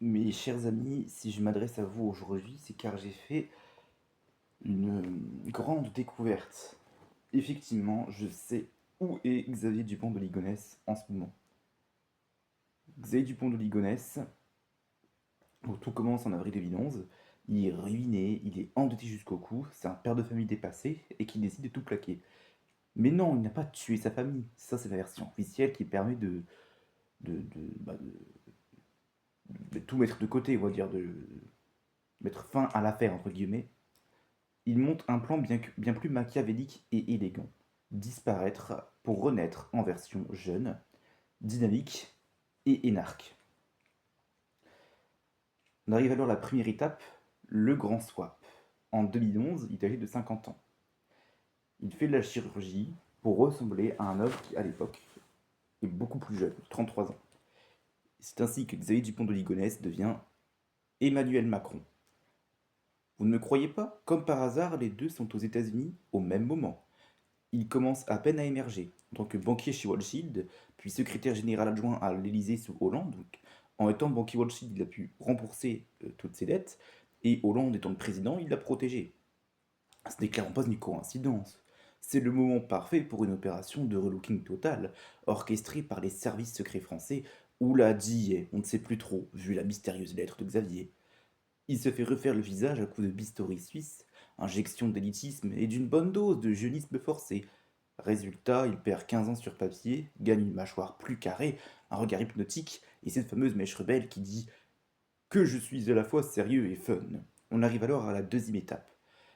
Mes chers amis, si je m'adresse à vous aujourd'hui, c'est car j'ai fait une grande découverte. Effectivement, je sais où est Xavier Dupont de Ligonnès en ce moment. Xavier Dupont de Ligonnès, où tout commence en avril 2011, il est ruiné, il est endetté jusqu'au cou, c'est un père de famille dépassé et qui décide de tout plaquer. Mais non, il n'a pas tué sa famille. Ça, c'est la version officielle qui permet de tout mettre de côté, on va dire, de mettre fin à l'affaire, entre guillemets. Il monte un plan bien plus machiavélique et élégant. Disparaître pour renaître en version jeune, dynamique et énarque. On arrive alors à la première étape, le grand swap. En 2011, il est âgé de 50 ans. Il fait de la chirurgie pour ressembler à un homme qui, à l'époque, est beaucoup plus jeune, 33 ans. C'est ainsi que Xavier Dupont de Ligonnès devient Emmanuel Macron. Vous ne me croyez pas? Comme par hasard, les deux sont aux États-Unis au même moment. Il commence à peine à émerger en tant que banquier chez Rothschild, puis secrétaire général adjoint à l'Élysée sous Hollande. Donc, en étant banquier Rothschild, il a pu rembourser toutes ses dettes, et Hollande étant le président, il l'a protégé. Ce n'est clairement pas une coïncidence. C'est le moment parfait pour une opération de relooking total, orchestrée par les services secrets français, où l'a dit, on ne sait plus trop, vu la mystérieuse lettre de Xavier. Il se fait refaire le visage à coups de bistouri suisse, injection d'élitisme et d'une bonne dose de jeunisme forcé. Résultat, il perd 15 ans sur papier, gagne une mâchoire plus carrée, un regard hypnotique et cette fameuse mèche rebelle qui dit que je suis à la fois sérieux et fun. On arrive alors à la deuxième étape.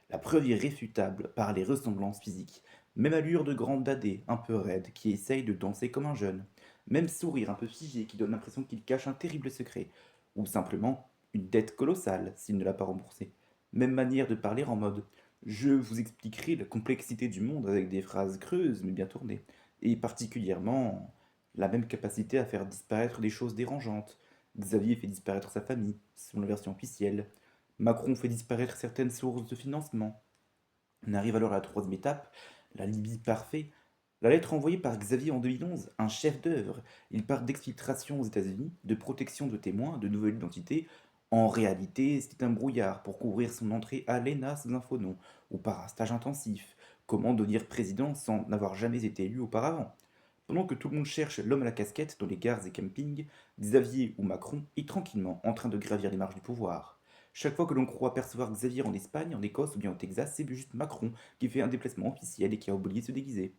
La preuve irréfutable par les ressemblances physiques. Même allure de grande dadé, un peu raide, qui essaye de danser comme un jeune. Même sourire un peu figé qui donne l'impression qu'il cache un terrible secret. Ou simplement une dette colossale s'il ne l'a pas remboursée. Même manière de parler en mode je vous expliquerai la complexité du monde avec des phrases creuses mais bien tournées. Et particulièrement la même capacité à faire disparaître des choses dérangeantes. Xavier fait disparaître sa famille, selon la version officielle. Macron fait disparaître certaines sources de financement. On arrive alors à la troisième étape, la Libye parfait. La lettre envoyée par Xavier en 2011, un chef d'œuvre. Il parle d'exfiltration aux États-Unis, de protection de témoins, de nouvelles identités. En réalité, c'était un brouillard pour couvrir son entrée à l'ENA sous un faux nom, ou par un stage intensif. Comment devenir président sans n'avoir jamais été élu auparavant? Pendant que tout le monde cherche l'homme à la casquette dans les gares et campings, Xavier ou Macron est tranquillement en train de gravir les marches du pouvoir. Chaque fois que l'on croit percevoir Xavier en Espagne, en Écosse ou bien au Texas, c'est juste Macron qui fait un déplacement officiel et qui a oublié de se déguiser.